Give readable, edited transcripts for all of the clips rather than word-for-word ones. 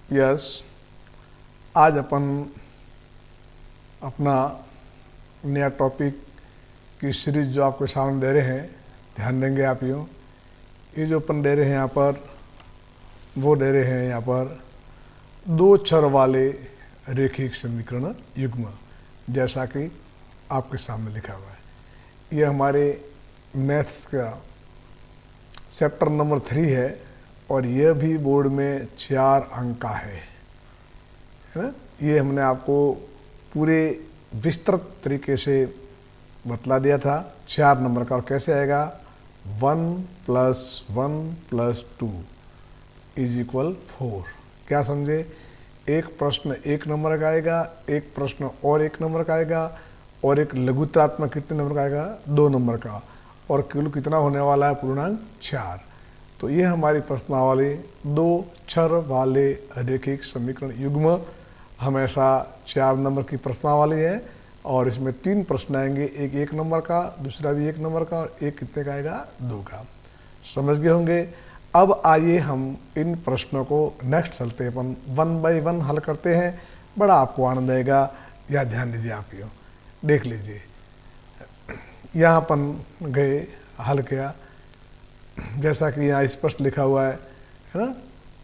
Yes, आज अपन अपना नया टॉपिक की सीरीज जो आपके सामने दे रहे हैं, ध्यान देंगे आप यूँ। ये जो अपन दे रहे हैं यहाँ पर, वो दे रहे हैं यहाँ पर दो चर वाले रेखिक समीकरण युग्म, जैसा कि आपके सामने लिखा हुआ है। ये हमारे मैथ्स का चैप्टर नंबर 3 है और यह भी बोर्ड में 4 अंक का है ना। ये हमने आपको पूरे विस्तृत तरीके से बतला दिया था 4 नंबर का। और कैसे आएगा, 1 + 1 + 2 = 4। क्या समझे, एक प्रश्न 1 नंबर का आएगा, एक प्रश्न और 1 नंबर का आएगा, और एक लघुत्तरात्मक कितने नंबर का आएगा, 2 नंबर का। और कुल कितना होने वाला है, पूर्णांक 4। तो ये हमारी प्रश्नावली दो चर वाले रेखिक समीकरण युग्म हमेशा 4 नंबर की प्रश्नावली है। और इसमें 3 प्रश्न आएंगे, एक 1 नंबर का, दूसरा भी 1 नंबर का, और एक कितने का आएगा, 2 का। समझ गए होंगे। अब आइए हम इन प्रश्नों को नेक्स्ट चलते हैं, अपन 1 बाय 1 हल करते हैं। बड़ा आपको आनंद आएगा। या ध्यान दीजिए, आप यूँ देख लीजिए। यहाँ अपन गए, हल किया, जैसा कि यहाँ स्पष्ट लिखा हुआ है ना,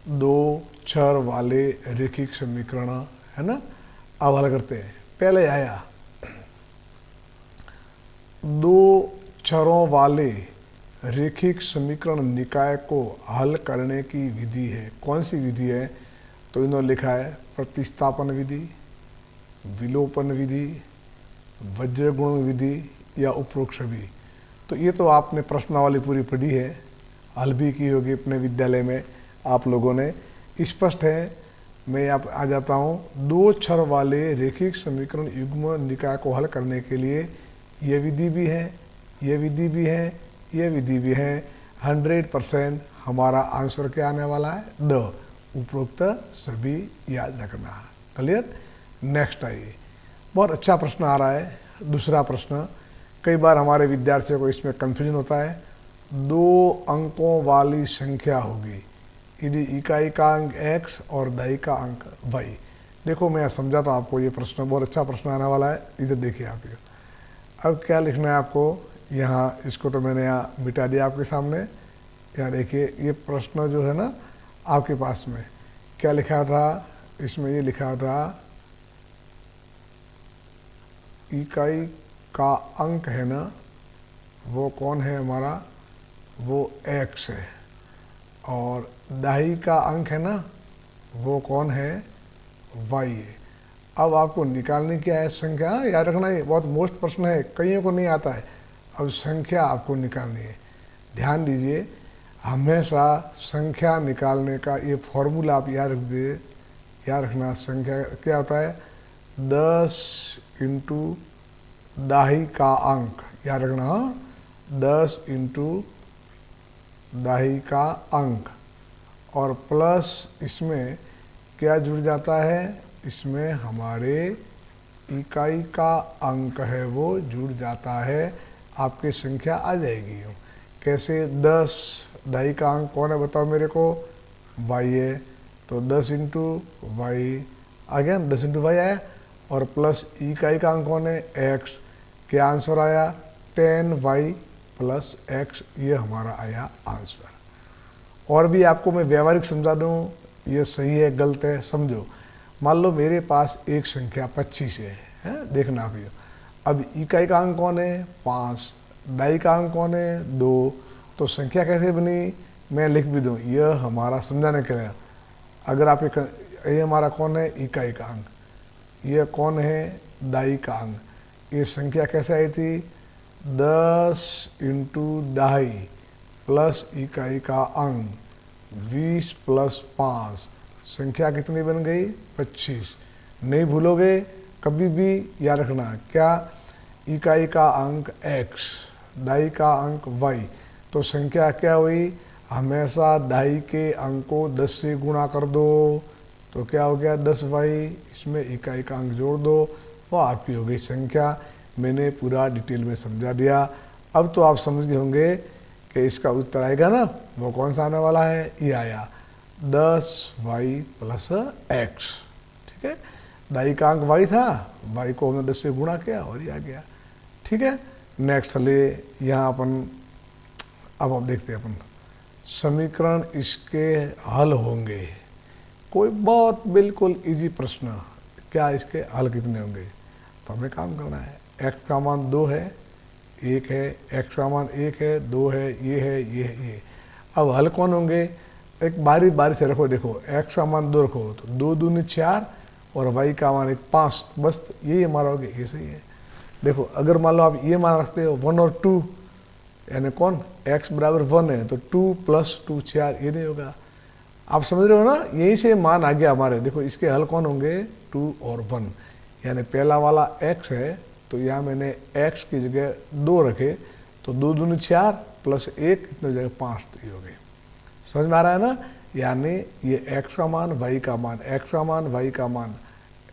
2 चर वाले रेखिक समीकरण, है ना। अब हल करते हैं। पहले आया 2 चरों वाले रेखिक समीकरण निकाय को हल करने की विधि है। कौन सी विधि है, तो इन्होंने लिखा है प्रतिस्थापन विधि, विलोपन विधि, वज्रगुण विधि या उपरोक्त सभी। तो ये तो आपने प्रश्नावली पूरी पढ़ी है, हल भी की होगी अपने विद्यालय में आप लोगों ने। स्पष्ट है। मैं यहाँ आ जाता हूँ। 2 चर वाले रेखिक समीकरण युग्म निकाय को हल करने के लिए ये विधि भी है, ये विधि भी है, ये विधि भी है। 100% हमारा आंसर क्या आने वाला है, द उपरोक्त सभी याद रखना। क्लियर। नेक्स्ट आइए, बहुत अच्छा प्रश्न आ रहा है। दूसरा प्रश्न, कई बार हमारे विद्यार्थियों को इसमें कन्फ्यूजन होता है। 2 अंकों वाली संख्या होगी यदि इकाई का अंक x और दाई का अंक y। देखो मैं समझाता हूँ आपको। ये प्रश्न बहुत अच्छा प्रश्न आने वाला है। इधर देखिए आप। ये अब क्या लिखना है आपको यहाँ, इसको तो मैंने यहाँ मिटा दिया आपके सामने। यहाँ देखिए, ये प्रश्न जो है ना आपके पास में क्या लिखा था, इसमें ये लिखा था इकाई का अंक है ना, वो कौन है हमारा, वो x है। और दाई का अंक है ना, वो कौन है, y है। अब आपको निकालनी क्या है, संख्या। याद रखना, ये बहुत मोस्ट प्रश्न है, कईयों को नहीं आता है। अब संख्या आपको निकालनी है। ध्यान दीजिए, हमेशा संख्या निकालने का ये फॉर्मूला आप याद रख दीजिए। याद रखना, संख्या क्या होता है, 10 × दाई का अंक। याद रखना, 10 × दाई का अंक, और प्लस इसमें क्या जुड़ जाता है, इसमें हमारे इकाई का अंक है वो जुड़ जाता है। आपकी संख्या आ जाएगी। कैसे, 10 दाई का अंक कौन है बताओ मेरे को, y है। तो 10 × y, अगेन 10 × y आया, और प्लस इकाई का अंक कौन है, x। क्या आंसर आया, 10y + x। ये हमारा आया आंसर। और भी आपको मैं व्यवहारिक समझा दूँ, ये सही है गलत है, समझो। मान लो मेरे पास एक संख्या 25 है, देखना आप। अब इकाई का अंक कौन है, 5, दाई का अंक कौन है, 2। तो संख्या कैसे बनी, मैं लिख भी दूँ, यह हमारा समझाने के लिए। अगर आप ये हमारा कौन है, इकाई का अंक, यह कौन है, दाई का अंक। ये संख्या कैसे आई थी, 10 × दाई प्लस इकाई का अंक 20 + 5, संख्या कितनी बन गई, 25। नहीं भूलोगे कभी भी, याद रखना। क्या, इकाई का अंक x, दाई का अंक y। तो संख्या क्या हुई, हमेशा दाई के अंक को 10 से गुणा कर दो, तो क्या हो गया, 10y। इसमें इकाई का अंक जोड़ दो, वो आपकी हो गई संख्या। मैंने पूरा डिटेल में समझा दिया। अब तो आप समझ गए होंगे कि इसका उत्तर आएगा ना, वो कौन सा आने वाला है, ये आया। 10y plus x। ठीक है, दाई का अंक y था, y को हमने 10 से गुणा किया और ये आ गया। ठीक है, नेक्स्ट चलिए यहाँ अपन अब देखते हैं अपन समीकरण इसके हल होंगे। कोई बहुत बिल्कुल इजी प्रश्न, क्या इसके हल कितने होंगे? तो हमें काम करना है। x का मान 2 है, 1 है, x का मान 1 है, 2 है, ये है, ये है, ये। अब हल कौन होंगे? एक बारी बारी से रखो। देखो x का मान 2 रखो तो 2 दूनी 4 और y का मान 5, बस यही हमारा हो गया, ये सही है। देखो अगर मान लो आप ये मान रखते हो 1 और 2, यानी कौन x बराबर 1 है तो 2 प्लस 2 4, ये नहीं होगा। आप समझ रहे हो ना, यहीं से मान आ गया हमारे। देखो इसके हल कौन होंगे? 2 और 1, यानी पहला वाला x है तो यहाँ मैंने x की जगह 2 रखे तो 2 दूनी 4 प्लस 1 कितने हो जाएगा? 5, तो ये हो गए। समझ में आ रहा है ना? यानी ये x का मान, y का मान, x का मान, y का मान,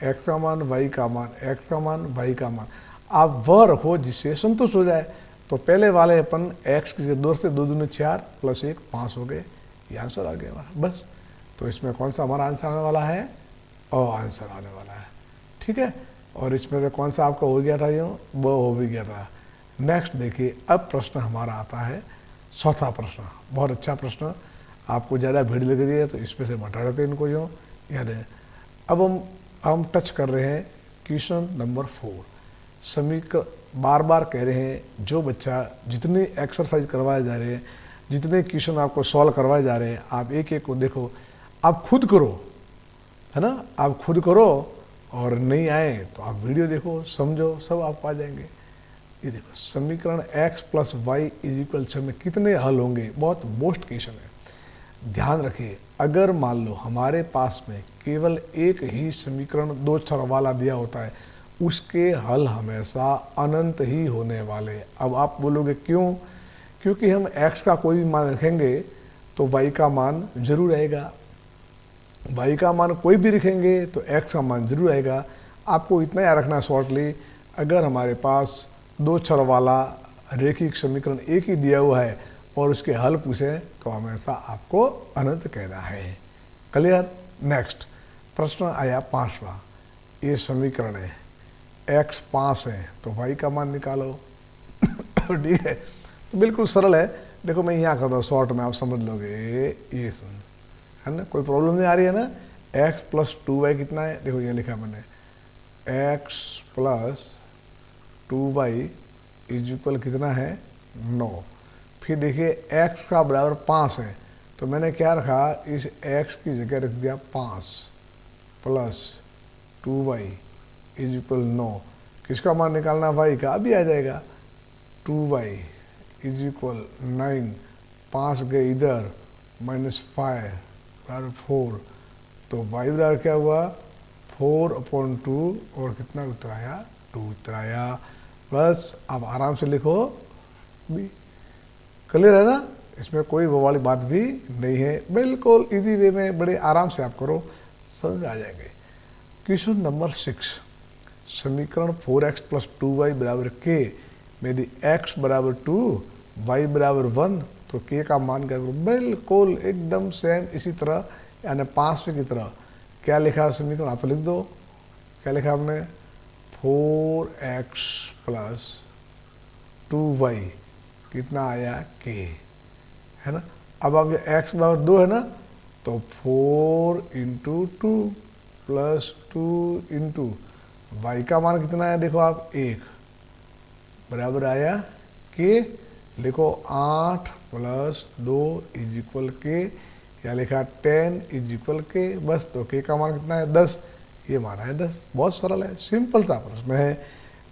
x का मान, y का मान, x का मान, y का मान, आप वह रखो जिससे संतुष्ट हो जाए। तो पहले वाले अपन x की जगह 2 से 2 दूनी 4 प्लस 1 5 हो गए, ये आंसर आ गया हमारा, बस। तो इसमें कौन सा हमारा आंसर आने वाला है? ओ आंसर आने वाला है। ठीक है, और इसमें से कौन सा आपका हो गया था? यूँ वो हो भी गया था। नेक्स्ट देखिए, अब प्रश्न हमारा आता है चौथा प्रश्न। बहुत अच्छा प्रश्न, आपको ज़्यादा भीड़ लग रही है तो इसमें से हटा देते हैं इनको, यूँ याद है। अब हम टच कर रहे हैं क्वेश्चन नंबर 4। समीकरण बार बार कह रहे हैं, जो बच्चा जितनी एक्सरसाइज करवाए जा रहे हैं, जितने क्वेश्चन आपको सॉल्व करवाए जा रहे हैं, आप एक एक को देखो, आप खुद करो, है ना, आप खुद करो, और नहीं आए तो आप वीडियो देखो, समझो, सब आपको आ जाएंगे। ये देखो समीकरण x plus Y is equal में कितने हल होंगे? बहुत मोस्ट क्वेश्चन है, ध्यान रखिए। अगर मान लो हमारे पास में केवल एक ही समीकरण 2 चर वाला दिया होता है, उसके हल हमेशा अनंत ही होने वाले। अब आप बोलोगे क्यों? क्योंकि हम x का कोई भी मान रखेंगे तो y का मान जरूर आएगा, y का मान कोई भी रखेंगे तो x का मान जरूर आएगा। आपको इतना याद रखना शॉर्टली, अगर हमारे पास 2 चर वाला रेखिक समीकरण एक ही दिया हुआ है और उसके हल पूछे तो हमेशा आपको अनंत कहना है। क्लियर? नेक्स्ट प्रश्न आया 5वां। ये समीकरण है, x 5 है तो y का मान निकालो। ठीक है, तो बिल्कुल सरल है। देखो मैं यहाँ करता हूँ शॉर्ट में, आप समझ लोगे। ये सुन, है ना, कोई प्रॉब्लम नहीं आ रही है ना? x प्लस 2y कितना है? देखो ये लिखा मैंने, x plus 2y is equal कितना है? 9। फिर देखिए x का बराबर 5 है तो मैंने क्या रखा, इस x की जगह रख दिया 5 प्लस 2y इज इक्वल 9। किसका मान निकालना? y का, अभी आ जाएगा। 2y इज इक्वल 9, 5 गए इधर, -5 बराबर 4, तो y बराबर क्या हुआ? 4/2, और कितना उत्तर आया? 2 उत्तर आया। बस अब आराम से लिखो भी। क्लियर है ना? इसमें कोई वो वाली बात भी नहीं है, बिल्कुल इजी वे में, बड़े आराम से आप करो, समझ आ जाएंगे। क्वेश्चन नंबर 6, समीकरण 4x प्लस 2y बराबर k में यदि x बराबर 2 y बराबर 1 तो k का मान क्या? बिल्कुल एकदम सेम इसी तरह, यानी 5वें की तरह। क्या लिखा है समीकरण? आप लिख दो, क्या लिखा हमने? 4x प्लस 2y कितना आया? k, है ना। अब आप x बराबर 2 है ना, तो 4 इंटू 2 प्लस 2 इंटू y का मान कितना है? देखो आप 1 बराबर आया k। लिखो 8 प्लस 2 इज इक्वल k, या लिखा 10 इज इक्वल k, बस। तो k का मान कितना है? 10, ये माना है 10। बहुत सरल है, सिंपल सा प्रश्न है,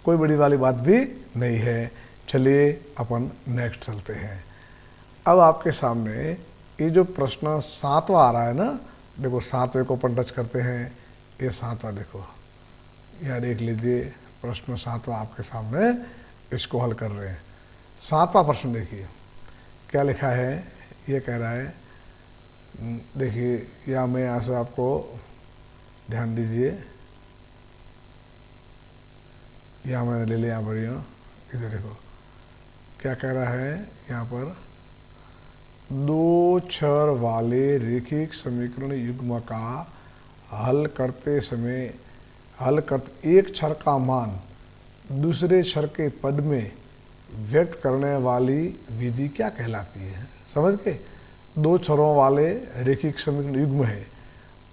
कोई बड़ी वाली बात भी नहीं है। चलिए अपन नेक्स्ट चलते हैं। अब आपके सामने ये जो प्रश्न 7वां आ रहा है ना, देखो 7वें को अपन टच करते हैं। ये 7वां देखो, यहाँ देख लीजिए, प्रश्न 7वां आपके सामने, इसको हल कर रहे हैं। 7वां प्रश्न देखिए क्या लिखा है। ये कह रहा है, देखिए या मैं यहाँ से आपको ध्यान दीजिए, यहाँ मैंने ले लिया, यहाँ पर इधर देखो क्या कह रहा है। यहाँ पर दो चर वाले रेखिक समीकरण युग्म का हल करते समय एक चर का मान दूसरे चर के पद में व्यक्त करने वाली विधि क्या कहलाती है? समझ के, दो चरों वाले रेखिक समीकरण युग्म है।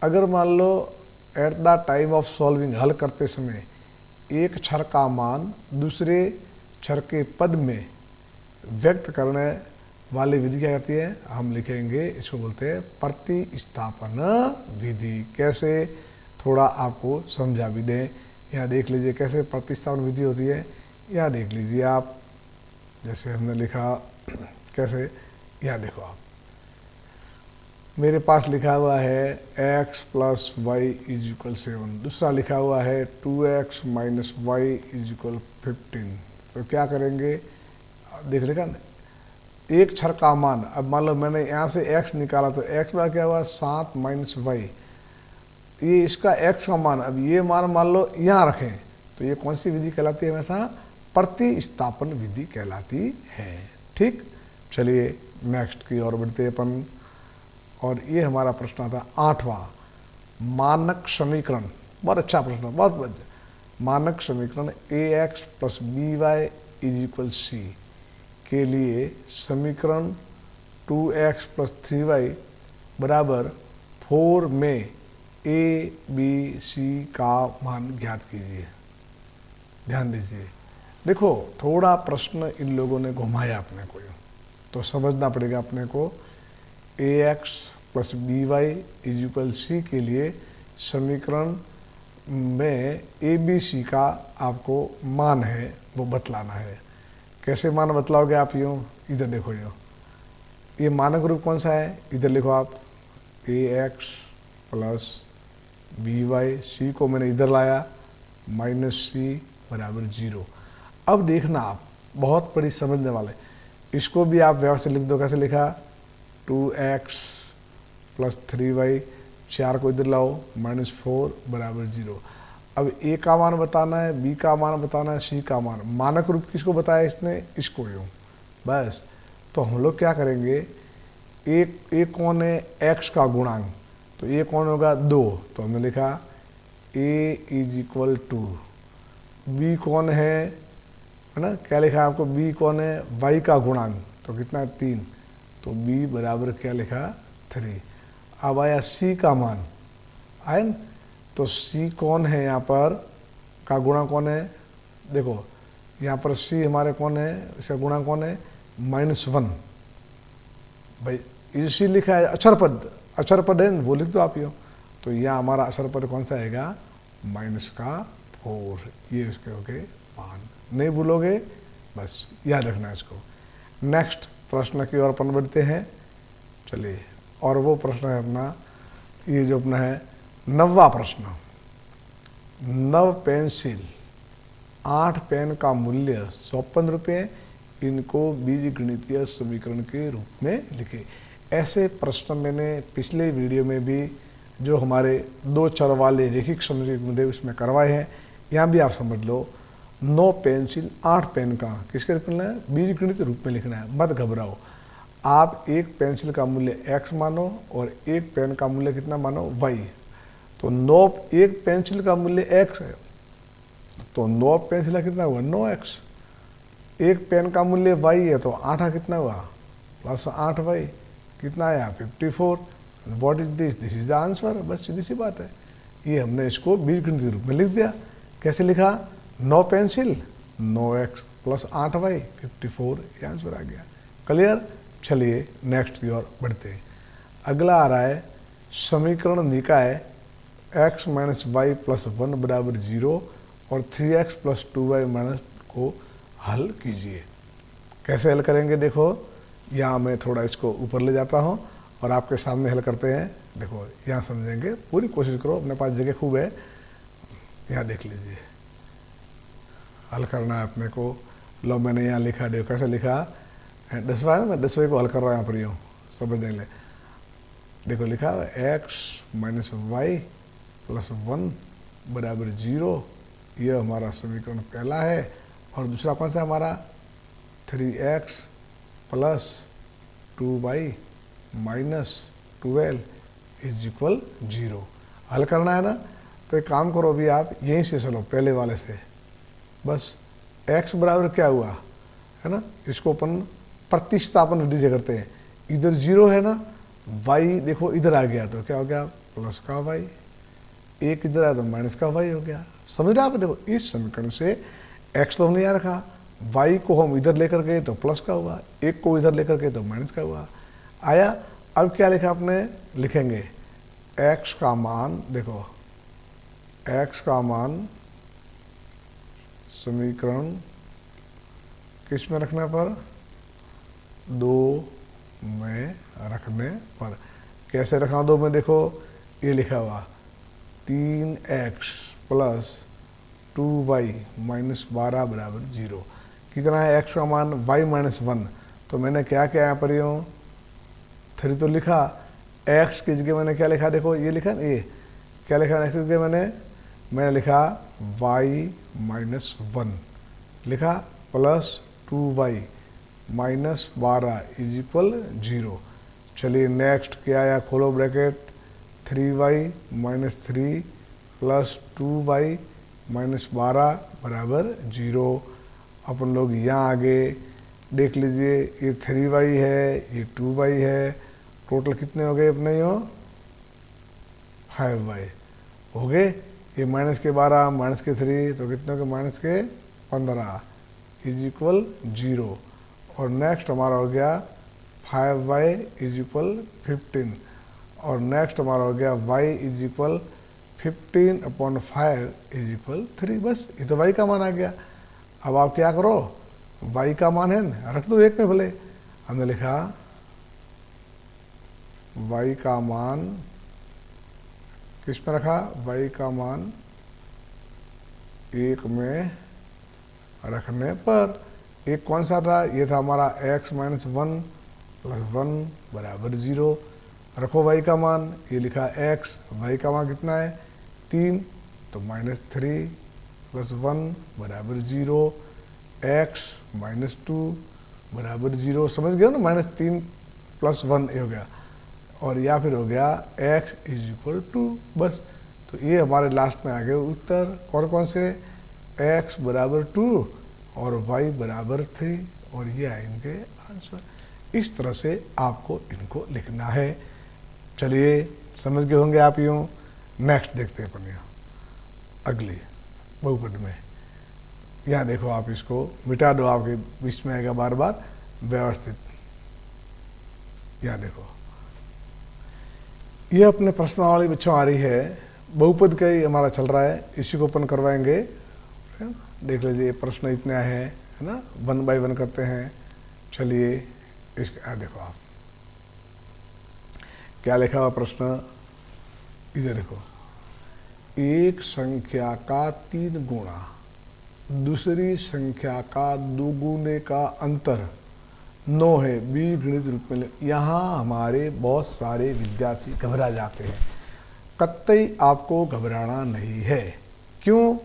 अगर मान लो at the time of solving, हल करते समय एक चर का मान दूसरे चर के पद में व्यक्त करने वाली विधि क्या कहती है? हम लिखेंगे, इसको बोलते हैं प्रतिस्थापन विधि। कैसे, थोड़ा आपको समझा भी दें। यहाँ देख लीजिए कैसे प्रतिस्थापन विधि होती है। यहाँ देख लीजिए आप, जैसे हमने लिखा कैसे, यहाँ देखो आप, मेरे पास लिखा हुआ है x plus Y is equal 7, दूसरा लिखा हुआ है 2x minus Y is equal 15। तो क्या करेंगे, देख लिखा ना, एक चर का मान, अब मान लो मैंने यहाँ से x निकाला तो x का क्या हुआ 7 माइनस वाई, ये इसका x का मान, अब ये मान लो यहाँ रखें, तो ये कौन सी विधि कहलाती है? हमेशा प्रतिस्थापन विधि कहलाती है। ठीक, चलिए नेक्स्ट की ओर बढ़ते हैं अपन। और ये हमारा प्रश्न था 8वां, मानक समीकरण। बहुत अच्छा प्रश्न, बहुत मानक समीकरण ax plus B Y is equal C के लिए समीकरण 2x प्लस 3y बराबर 4 में a b c का मान ज्ञात कीजिए। ध्यान दीजिए, देखो थोड़ा प्रश्न इन लोगों ने घुमाया अपने को, तो समझना पड़ेगा अपने को। ax plus B Y is equal C के लिए समीकरण में ए बी सी का आपको मान है वो बतलाना है। कैसे मान बतलाओगे आप? यूँ, इधर देखो, ये मानक रूप कौन सा है? इधर लिखो आप, ax प्लस बी वाई, सी को मैंने इधर लाया, माइनस सी बराबर 0। अब देखना आप, बहुत बड़ी समझने वाले, इसको भी आप व्यवस्थित लिख दो। कैसे लिखा? 2x प्लस 3y, 4 को इधर लाओ, माइनस 4 बराबर 0। अब ए का मान बताना है, बी का मान बताना है, सी का मान। मानक रूप किसको बताया इसने? इसको यूँ, बस। तो हम लोग क्या करेंगे, एक कौन है? x का गुणांक, तो ये कौन होगा? 2, तो हमने लिखा a is equal to, B कौन है ना, क्या लिखा आपको? b कौन है? y का गुणांक, तो कितना है? 3, तो b बराबर क्या लिखा? 3। अब आया c का मान, आया ना, तो c कौन है यहाँ पर? का गुणा कौन है? देखो यहाँ पर c हमारे कौन है, इसका गुणा कौन है? -1। भाई इसी लिखा है अक्षर पद, अक्षर पद है, वो लिख दो आप यूँ। तो यहाँ हमारा अक्षर पद कौन सा आएगा? -4। ये उसके हो गए मान, नहीं भूलोगे, बस याद रखना इसको। नेक्स्ट प्रश्न की ओर अपन बढ़ते हैं। चलिए, और वो प्रश्न है अपना, ये जो अपना है 9वां प्रश्न, 9 पेंसिल 8 पेन का मूल्य 54 रुपये, इनको बीजगणितीय समीकरण के रूप में लिखे। ऐसे प्रश्न मैंने पिछले वीडियो में भी जो हमारे 2 चर वाले रेखिक समीकरण उसमें करवाए हैं। यहाँ भी आप समझ लो, 9 पेंसिल 8 पेन का किसके रूप में लिखना है? बीजगणित रूप में लिखना है। मत घबराओ, आप एक पेंसिल का मूल्य x मानो और एक पेन का मूल्य कितना मानो? y। तो 9, एक पेंसिल का मूल्य x है, तो 9 पेंसिल का कितना हुआ? 9x। एक पेन का मूल्य y है, तो 8 कितना हुआ? प्लस 8y, कितना आया? 54। What is this? This is the answer. बस सीधी सी बात है, ये हमने इसको बीजगणित के रूप में लिख दिया। कैसे लिखा? 9 पेंसिल 9x प्लस 8y 54, ये आंसर आ गया। क्लियर? चलिए नेक्स्ट की ओर बढ़ते हैं। अगला आ रहा है समीकरण निकाय x माइनस वाई प्लस 1 बराबर 0 और 3x प्लस 2y माइनस को हल कीजिए। कैसे हल करेंगे? देखो यहाँ मैं थोड़ा इसको ऊपर ले जाता हूँ और आपके सामने हल करते हैं। देखो यहाँ समझेंगे, पूरी कोशिश करो, अपने पास जगह खूब है। यहाँ देख लीजिए, हल करना है अपने को। लो मैंने यहाँ लिखा, देखो कैसे लिखा है, 10वां है ना, मैं 10वें को हल कर रहा हूँ यहाँ पर, यूँ समझ ले। देखो लिखा x माइनस वाई प्लस 1 बराबर 0, ये हमारा समीकरण पहला है। और दूसरा कौन सा हमारा? 3x plus 2y minus 12 is equal 0। हल करना है ना, तो एक काम करो अभी आप यहीं से चलो पहले वाले से, बस x बराबर क्या हुआ है ना, इसको अपन प्रतिस्थापन विधि से करते हैं। इधर 0 है ना, y देखो इधर आ गया तो क्या हो गया प्लस का y, एक इधर आया तो माइनस का y हो गया। समझ रहे आप? देखो इस समीकरण से x तो हमने यहाँ रखा, y को हम इधर लेकर गए तो प्लस का हुआ, एक को इधर लेकर गए तो माइनस का हुआ आया। अब क्या लिखा आपने, लिखेंगे x का मान, देखो x का मान समीकरण किस में रखने पर, 2 में रखने पर। कैसे रखा 2 में, देखो ये लिखा हुआ 3x प्लस 2y माइनस 12 बराबर 0। कितना है x का मान, y माइनस 1। तो मैंने क्या क्या यहाँ पर यूँ 3 तो लिखा, x की जगह मैंने क्या लिखा, देखो ये लिखा ना, ये क्या लिखा x की जगह मैंने लिखा y माइनस 1 लिखा plus 2y minus 12 is equal 0। चलिए नेक्स्ट क्या आया, खोलो bracket, 3y minus 3 plus 2y minus 12 बराबर 0। अपन लोग यहाँ आगे देख लीजिए, ये 3y है, ये 2y है, टोटल कितने हो गए अपने यो 5y हो गए। ये माइनस के 12 माइनस के 3 तो कितने हो गए माइनस के 15 इज इक्वल 0। और नेक्स्ट हमारा हो गया 5y इज इक्वल 15 और नेक्स्ट हमारा हो गया y is equal 15/5 is equal 3। बस ये तो y का मान आ गया। अब आप क्या करो, y का मान है ना, रख दो एक में भले। हमने लिखा y का मान किस में रखा, y का मान 1 में रखने पर। एक कौन सा था, ये था हमारा x माइनस 1 प्लस 1 बराबर 0। रखो y का मान, ये लिखा x, y का मान कितना है 3 तो माइनस 3 प्लस 1 बराबर 0, x माइनस 2 बराबर 0। समझ गए ना, माइनस 3 प्लस 1 ये हो गया, और या फिर हो गया x इज इक्वल 2। बस तो ये हमारे लास्ट में आ गए उत्तर। कौन कौन से, x बराबर 2 और y बराबर 3, और ये है इनके आंसर। इस तरह से आपको इनको लिखना है। चलिए समझ गए होंगे आप यूँ। नेक्स्ट देखते हैं अपन यहाँ अगली बहुपद में। यहाँ देखो आप इसको मिटा दो, आपके बीच में आएगा बार बार व्यवस्थित। यहाँ देखो ये अपने प्रश्नावली बच्चों आ रही है, बहुपद का ही हमारा चल रहा है, इसी को अपन करवाएंगे। देख लीजिए प्रश्न इतने हैं है ना, 1 बाय 1 करते हैं। चलिए इसका देखो आप क्या लिखा हुआ प्रश्न, इधर देखो, एक संख्या का 3 गुणा दूसरी संख्या का 2 गुने का अंतर 9 है, बीजगणित रूप में। यहाँ हमारे बहुत सारे विद्यार्थी घबरा जाते हैं। कतई आपको घबराना नहीं है। क्यों,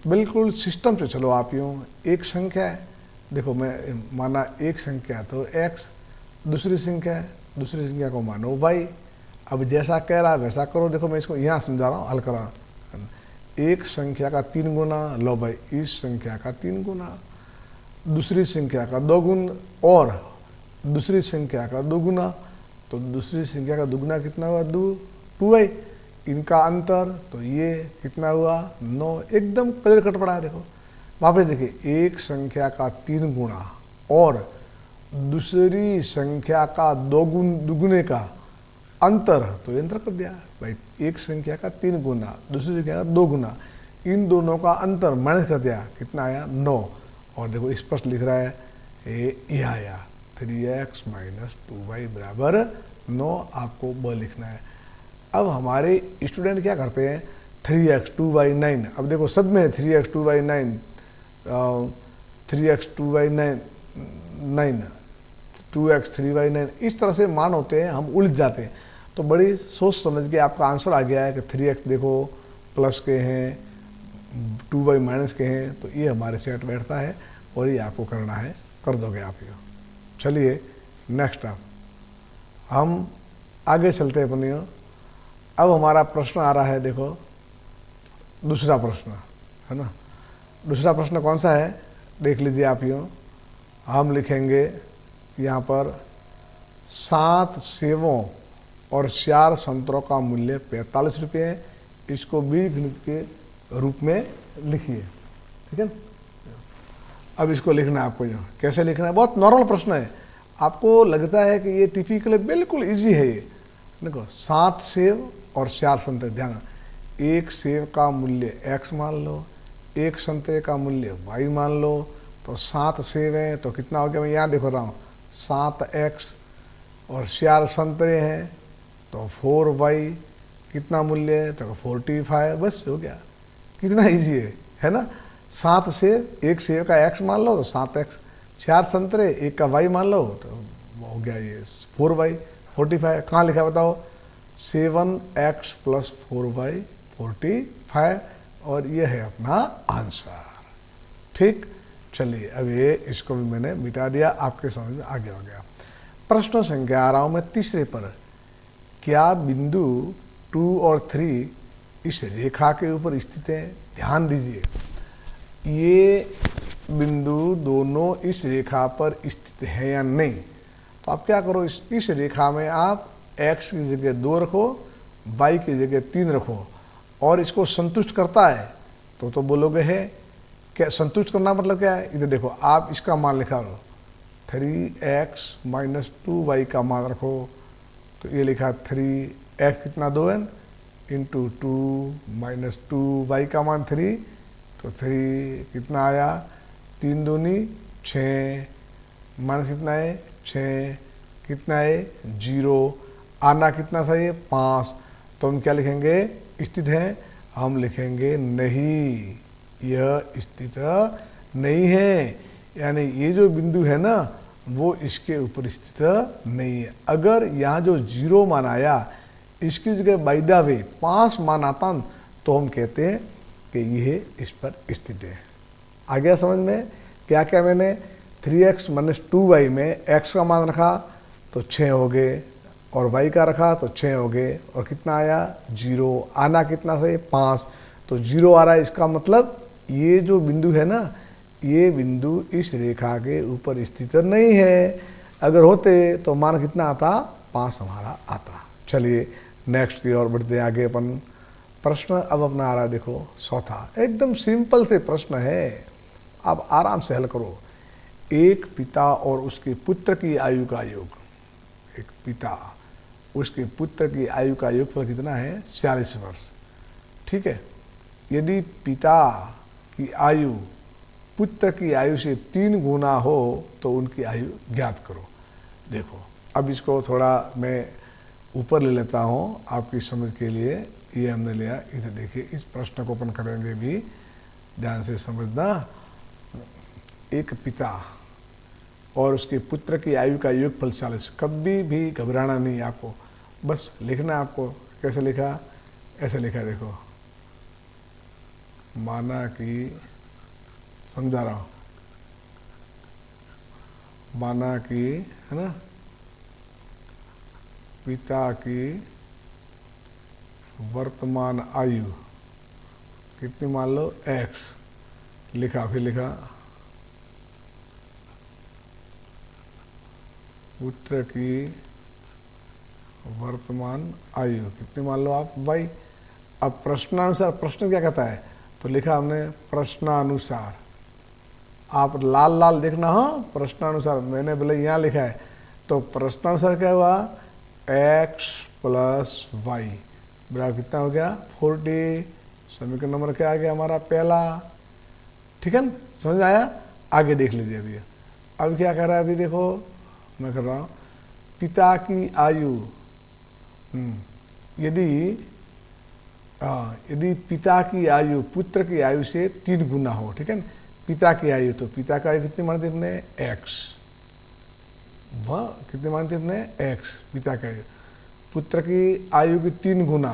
बिल्कुल सिस्टम से चलो आप यूँ। एक संख्या है, देखो मैं माना एक संख्या तो x, दूसरी संख्या है, दूसरी संख्या को मानो y। अब जैसा कह रहा है वैसा करो। देखो मैं इसको यहाँ समझा रहा हूँ, हल करा। एक संख्या का 3 गुना, लो भाई इस संख्या का 3 गुना, दूसरी संख्या का 2 गुना और दूसरी संख्या का 2 गुना, तो दूसरी संख्या का 2 गुना कितना हुआ 2y। इनका अंतर तो ये कितना हुआ 9। एकदम क्लियर कट पड़ा है। देखो वापस देखिए, एक संख्या का 3 गुना और दूसरी संख्या का 2 गुने का अंतर, तो ये अंतर कर दिया भाई। एक संख्या का 3 गुना, दूसरी संख्या का 2 गुना, इन दोनों का अंतर माइनस कर दिया, कितना आया 9। और देखो स्पष्ट लिख रहा है ये आया 3x माइनस 2y बराबर 9। आपको ब लिखना है। अब हमारे स्टूडेंट क्या करते हैं, 3x 2y 9। अब देखो सब में 3x 2y 9, 3x 2y 9, 2x 3y 9, इस तरह से मान होते हैं, हम उलझ जाते हैं। तो बड़ी सोच समझ के आपका आंसर आ गया है कि 3x देखो प्लस के हैं, 2y माइनस के हैं, तो ये हमारे सेट बैठता है और ये आपको करना है, कर दोगे आप ये। चलिए नेक्स्ट आप हम आगे चलते हैं अपनी। अब हमारा प्रश्न आ रहा है, देखो दूसरा प्रश्न है ना। दूसरा प्रश्न कौन सा है देख लीजिए आप। यूँ हम लिखेंगे यहाँ पर 7 सेवों और 4 संतरों का मूल्य 45 रुपये है। इसको बीजगणित के रूप में लिखिए, ठीक है। अब इसको लिखना है आपको। यहाँ कैसे लिखना है, बहुत नॉर्मल प्रश्न है। आपको लगता है कि ये टिपिकल बिल्कुल इजी है ये। देखो 7 सेव और 4 संतरे, ध्यान, एक सेव का मूल्य x मान लो, एक संतरे का मूल्य y मान लो, तो 7 सेव हैं तो कितना हो गया, मैं यहाँ देखो रहा हूँ 7x, और 4 संतरे हैं तो 4y, कितना मूल्य है तो 45, बस हो गया। कितना इजी है ना। 7 सेव, एक सेव का x मान लो तो 7x, 4 संतरे एक का y मान लो तो हो गया ये 4y 45। कहाँ लिखा बताओ, 7x + 4y 45, और ये है अपना आंसर। ठीक, चलिए अब ये इसको भी मैंने मिटा दिया, आपके समझ में आगे हो गया। प्रश्न संख्या आ रहा हूँ मैं तीसरे पर। क्या बिंदु 2 और 3 इस रेखा के ऊपर स्थित हैं? ध्यान दीजिए, ये बिंदु दोनों इस रेखा पर स्थित है या नहीं। तो आप क्या करो, इस रेखा में आप x की जगह 2 रखो, y की जगह 3 रखो, और इसको संतुष्ट करता है तो बोलोगे है। क्या संतुष्ट करना मतलब क्या है, इधर देखो, आप इसका मान लिखा लो 3x - 2y का मान रखो, तो ये लिखा 3x कितना 2n इंटू 2 - 2y का मान 3, तो 3 कितना आया, 3 दूनी 6, माइनस कितना है 6, कितना है 0, आना कितना सही है 5। तो हम क्या लिखेंगे, स्थित है, हम लिखेंगे नहीं, यह स्थित नहीं है। यानी ये जो बिंदु है ना वो इसके ऊपर स्थित नहीं है। अगर यहाँ जो 0 मान आया, इसकी जगह बाय द वे 5 मान आता तो हम कहते हैं कि यह इस पर स्थित है। आ गया समझ में। क्या क्या मैंने 3x - 2y में x का मान रखा तो 6 हो गए, और y का रखा तो 6 हो गए, और कितना आया 0, आना कितना सही 5, तो 0 आ रहा है। इसका मतलब ये जो बिंदु है ना, ये बिंदु इस रेखा के ऊपर स्थित नहीं है। अगर होते तो मान कितना आता, 5 हमारा आता। चलिए नेक्स्ट की ओर बढ़ते आगे अपन। प्रश्न अब अपना आ रहा है, देखो चौथा, एकदम सिंपल से प्रश्न है, आप आराम से हल करो। एक पिता और उसके पुत्र की आयु का योग, एक पिता उसके पुत्र की आयु का योगफल कितना है 40 वर्ष। ठीक है, यदि पिता की आयु पुत्र की आयु से 3 गुना हो तो उनकी आयु ज्ञात करो। देखो अब इसको थोड़ा मैं ऊपर ले लेता हूँ आपकी समझ के लिए। ये हमने लिया, इधर देखिए, इस प्रश्न को अपन करेंगे भी, ध्यान से समझना। एक पिता और उसके पुत्र की आयु का योगफल 40। कभी भी घबराना नहीं आपको, बस लिखना आपको। कैसे लिखा, ऐसे लिखा, देखो माना कि, समझा रहा हूँ, माना कि है ना, पिता की वर्तमान आयु कितनी मान लो x, लिखा, फिर लिखा पुत्र की वर्तमान आयु कितनी मान लो आप y। अब प्रश्नानुसार, प्रश्न क्या कहता है, तो लिखा हमने प्रश्नानुसार, आप लाल लाल देखना, हाँ प्रश्नानुसार, मैंने बोले यहाँ लिखा है, तो प्रश्नानुसार क्या हुआ, x + y बराबर कितना हो गया 40। समीकरण नंबर क्या आ गया हमारा, पहला। ठीक है ना, समझ आया। आगे देख लीजिए अभी। अब क्या कर रहा है, अभी देखो मैं कर रहा हूँ, पिता की आयु, यदि पिता की आयु पुत्र की आयु से 3 गुना हो, ठीक है ना, पिता की आयु, तो पिता की आयु कितनी मानते अपने x, वह कितने मानते अपने x, पिता की आयु, पुत्र की आयु की 3 गुना,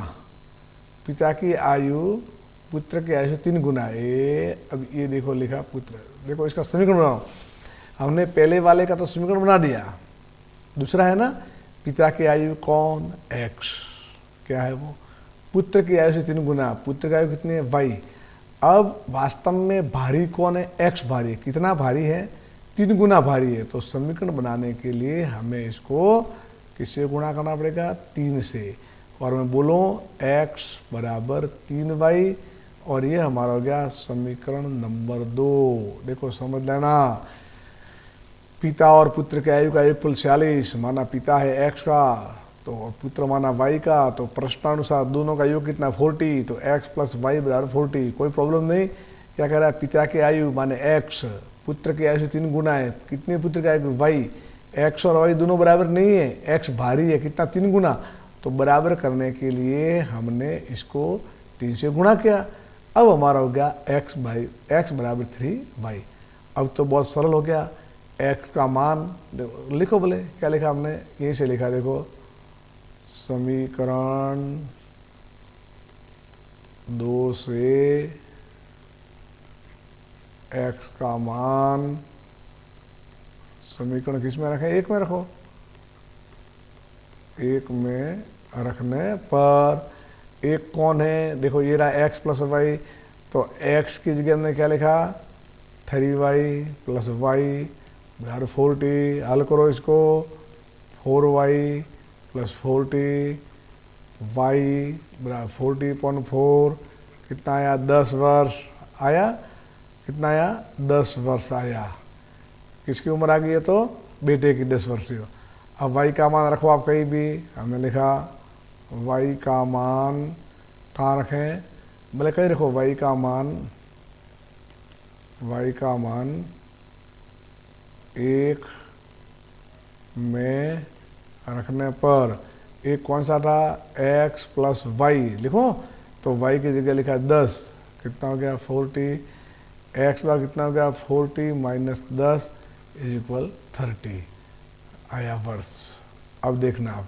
पिता की आयु पुत्र की आयु से 3 गुना। अब ये देखो लिखा पुत्र, देखो इसका समीकरण बनाओ। हमने पहले वाले का तो समीकरण बना दिया, दूसरा है ना, पिता की आयु कौन, एक्स, क्या है वो, पुत्र की आयु से 3 गुना, पुत्र की आयु कितनी है, वाई। अब वास्तव में भारी कौन है, एक्स भारी है, कितना भारी है, 3 गुना भारी है। तो समीकरण बनाने के लिए हमें इसको किससे गुणा करना पड़ेगा, 3 से। और मैं बोलूँ x बराबर 3y, और ये हमारा हो गया समीकरण नंबर 2। देखो समझ लेना, पिता और पुत्र के आयु का योगफल 46, माना पिता है x का तो पुत्र माना y का, तो प्रश्नानुसार दोनों का योग कितना 40, तो x प्लस वाई बराबर 40, कोई प्रॉब्लम नहीं। क्या कह रहा है, पिता की आयु माने x, पुत्र की आयु से 3 गुना है, कितने पुत्र की आयु y, x और y दोनों बराबर नहीं है, x भारी है, कितना 3 गुना, तो बराबर करने के लिए हमने इसको 3 से गुणा किया। अब हमारा हो गया x बराबर 3y। अब तो बहुत सरल हो गया, x का मान लिखो, बोले क्या लिखा हमने, यहीं से लिखा, देखो समीकरण 2 से x का मान, समीकरण किस में रखें, 1 में रखो, 1 में रखने पर एक कौन है, देखो ये रहा x प्लस वाई, तो x की जगह हमने क्या लिखा 3y प्लस वाई बराबर 40, हल करो इसको, 4y प्लस 40 y बराबर 40.4, कितना आया 10 वर्ष आया, कितना आया 10 वर्ष आया। किसकी उम्र आ गई है, तो बेटे की 10 वर्ष हो। अब y का मान रखो आप कहीं भी, हमने लिखा y का मान कहाँ रखें, बोले कहीं रखो, y का मान 1 में रखने पर एक कौन सा था, x प्लस वाई, लिखो तो y की जगह लिखा 10, कितना हो गया 40, x बार कितना हो गया 40 माइनस 10 इज इक्वल 30 आया वर्ष। अब देखना आप,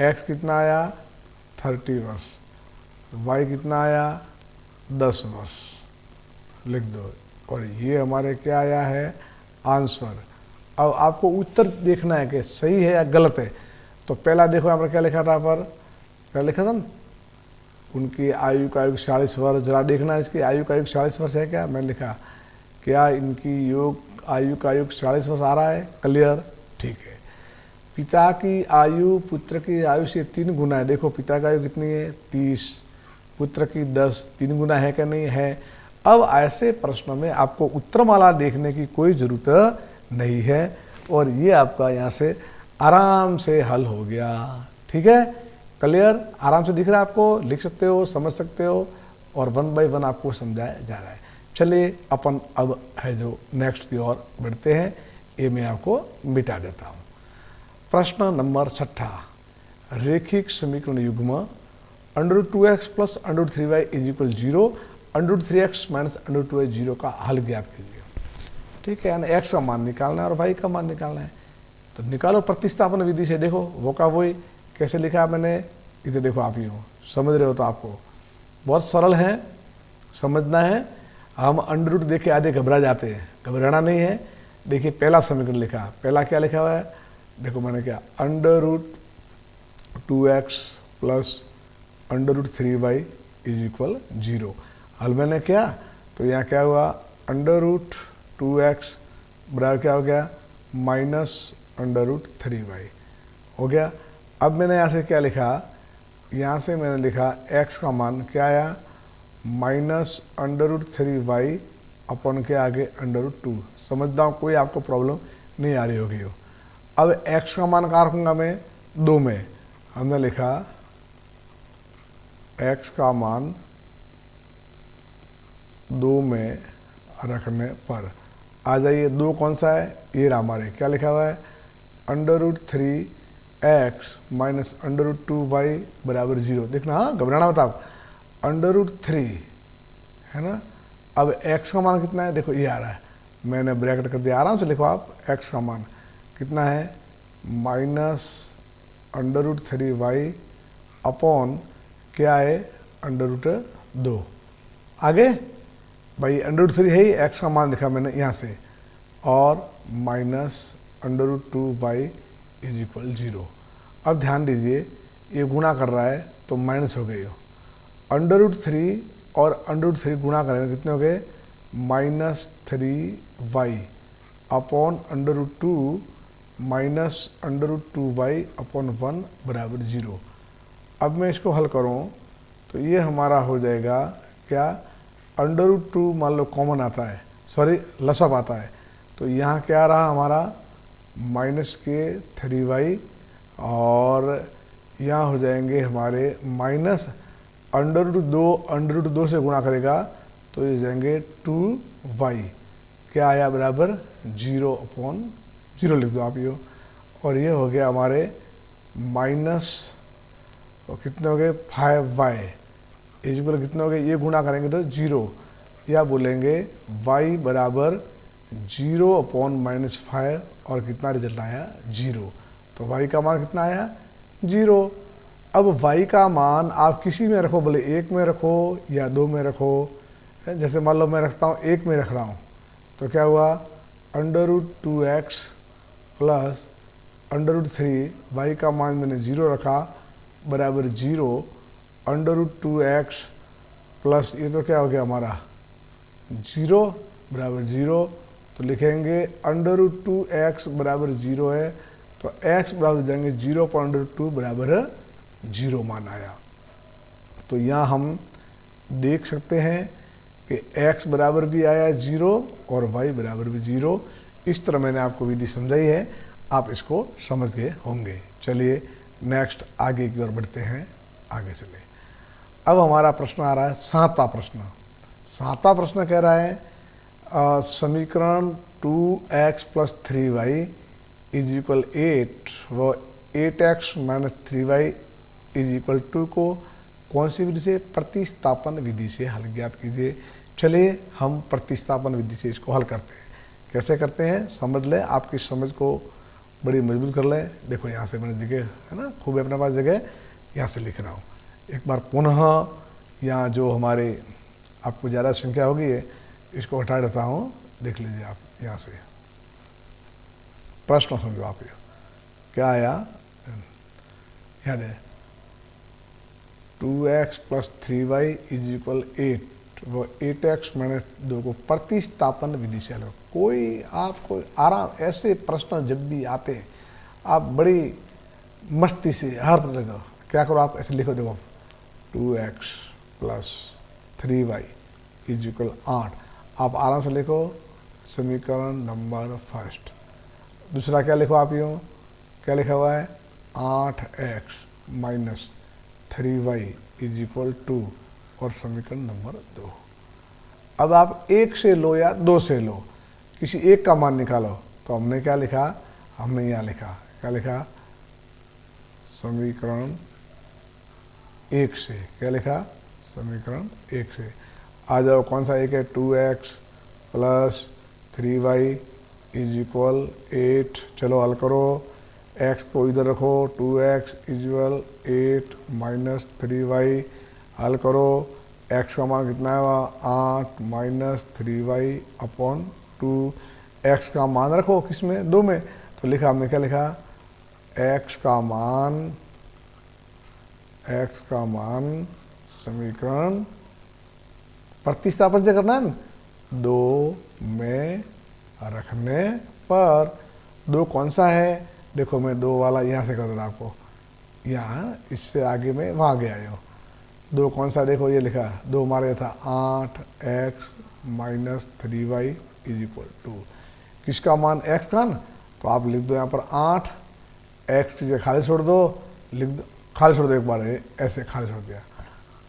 x कितना आया 30 वर्ष, y कितना आया 10 वर्ष, लिख दो, और ये हमारे क्या आया है आंसर। अब आपको उत्तर देखना है कि सही है या गलत है। तो पहला देखो यहाँ पर क्या लिखा था, पर क्या लिखा था ना, उनकी आयु का योग 40 वर्ष, जरा देखना इसकी आयु का योग 40 वर्ष है क्या, मैंने लिखा क्या इनकी आयु का योग 40 वर्ष आ रहा है, क्लियर, ठीक है। पिता की आयु पुत्र की आयु से 3 गुना है, देखो पिता का आयु कितनी है 30, पुत्र की 10, 3 गुना है क्या, नहीं है। अब ऐसे प्रश्न में आपको उत्तरमाला देखने की कोई ज़रूरत नहीं है, और ये आपका यहाँ से आराम से हल हो गया, ठीक है, क्लियर, आराम से दिख रहा है आपको, लिख सकते हो, समझ सकते हो, और 1 बाय 1 आपको समझाया जा रहा है। चलिए अपन अब है जो नेक्स्ट की ओर बढ़ते हैं, ये मैं आपको मिटा देता हूँ। प्रश्न नंबर 6, रेखिक समीकरण युग्म √2x plus √3y is equal 0, √3x minus √2y 0 का हल ज्ञात कीजिए। ठीक है, यानी x का मान निकालना है और y का मान निकालना है। तो निकालो प्रतिस्थापन विधि से, देखो वो का वही, कैसे लिखा है मैंने, इधर देखो आप ही हो, समझ रहे हो तो आपको बहुत सरल है, समझना है। हम अंडर रूट देखे आधे घबरा जाते हैं, घबराना नहीं है। देखिए पहला समीकरण लिखा, पहला क्या लिखा हुआ है, देखो मैंने क्या, √2x plus √3y is equal 0। हल मैंने क्या, तो यहाँ क्या हुआ, √2x बराबर क्या हो गया माइनस √3y हो गया। अब मैंने यहाँ से क्या लिखा, यहाँ से मैंने लिखा x का मान क्या आया माइनस √3y अपन के आगे √2। समझता हूँ कोई आपको प्रॉब्लम नहीं आ रही होगी। अब x का मान कहाँ रखूँगा मैं, 2 में, हमने लिखा x का मान 2 में रखने पर आ जाइए, 2 कौन सा है, ये रहा हमारे, क्या लिखा हुआ है √3x माइनस √2y बराबर 0। देखना, हाँ घबराना मत आप, √3 है ना। अब x का मान कितना है, देखो ये आ रहा है, मैंने ब्रैकेट कर दिया, आराम से लिखो आप, x का मान कितना है माइनस √3y अपॉन क्या है √2। आगे भाई √3 है ही, x का मान लिखा मैंने यहाँ से, और माइनस √2y इज इक्वल 0। अब ध्यान दीजिए ये गुणा कर रहा है तो माइनस हो गई हो, √3 और √3 गुणा करेंगे कितने हो गए -3y upon √2 minus √2y upon 1 बराबर 0। अब मैं इसको हल करूं तो ये हमारा हो जाएगा क्या, √2 मान लो कॉमन आता है, सॉरी लसअप आता है, तो यहाँ क्या रहा हमारा -3y और यहाँ हो जाएंगे हमारे माइनस √2 से गुणा करेगा तो ये जाएंगे 2y, क्या आया बराबर 0/0 लिख दो आप ये, और ये हो गया हमारे माइनस और कितने हो गए 5y इक्वल कितने हो गए, ये गुणा करेंगे तो 0, या बोलेंगे y बराबर 0/-5 और कितना रिजल्ट आया 0, तो y का मान कितना आया 0। अब y का मान आप किसी में रखो, बोले 1 में रखो या 2 में रखो, जैसे मान लो मैं रखता हूँ 1 में रख रहा हूँ तो क्या हुआ √2x प्लस √3, y का मान मैंने 0 रखा बराबर 0, √2x प्लस ये तो क्या हो गया हमारा 0 बराबर 0, तो लिखेंगे √2x बराबर 0 है तो x बराबर जाएंगे 0/√2 बराबर 0 मान आया। तो यहाँ हम देख सकते हैं कि x बराबर भी आया 0 और y बराबर भी 0। इस तरह मैंने आपको विधि समझाई है, आप इसको समझ गए होंगे। चलिए नेक्स्ट आगे की ओर बढ़ते हैं, आगे चलिए। अब हमारा प्रश्न आ रहा है 7वां प्रश्न। 7वां प्रश्न कह रहा है समीकरण 2x + 3y = 8 व 8x - 3y = 2 को कौन सी विधि से, प्रतिस्थापन विधि से हल ज्ञात कीजिए। चलिए हम प्रतिस्थापन विधि से इसको हल करते हैं। कैसे करते हैं समझ लें, आपकी समझ को बड़ी मजबूत कर लें। देखो यहाँ से मैंने जगह है ना, खूब अपने पास जगह, यहाँ से लिख रहा हूँ। एक बार पुनः यहाँ जो हमारे आपको ज़्यादा संख्या होगी है इसको हटा देता हूँ, देख लीजिए आप यहाँ से। प्रश्न समझो आप, ये क्या आया, याद है 2x + 3y = 8 वो 8x - 2 को प्रतिस्थापन विधि से हल। कोई आपको आराम, ऐसे प्रश्न जब भी आते हैं आप बड़ी मस्ती से हर तरह का क्या करो, आप ऐसे लिखो, देखो 2x + 3y = 8, आप आराम से लिखो समीकरण नंबर फर्स्ट। दूसरा क्या लिखो आप, यूँ क्या लिखा हुआ है 8x - 3y = 2 और समीकरण नंबर 2। अब आप 1 से लो या 2 से लो, किसी एक का मान निकालो। तो हमने क्या लिखा, हमने यहाँ लिखा, क्या लिखा समीकरण 1 से, क्या लिखा समीकरण 1 से। आ जाओ कौन सा एक है, 2x + 3y = 8। चलो हल करो, x को इधर रखो, 2x = 8 - 3y हल करो। x का मान कितना है, 8 - 3y अपॉन 2। x का मान रखो किस में, 2 में, तो लिखा हमने क्या लिखा, x का मान समीकरण प्रतिस्थापन से करना है ना, 2 में रखने पर 2 कौन सा है, देखो मैं 2 वाला यहाँ से कर देता आपको, यहाँ इससे आगे में वहाँ गया हो। 2 कौन सा, देखो ये लिखा 2 हमारे था 8x - 3y = 2। किसका मान, x का ना, तो आप लिख दो यहाँ पर 8, x की जगह खाली छोड़ दो, लिख दो खाली छोड़ दो, एक बार ऐसे खाली छोड़ दिया,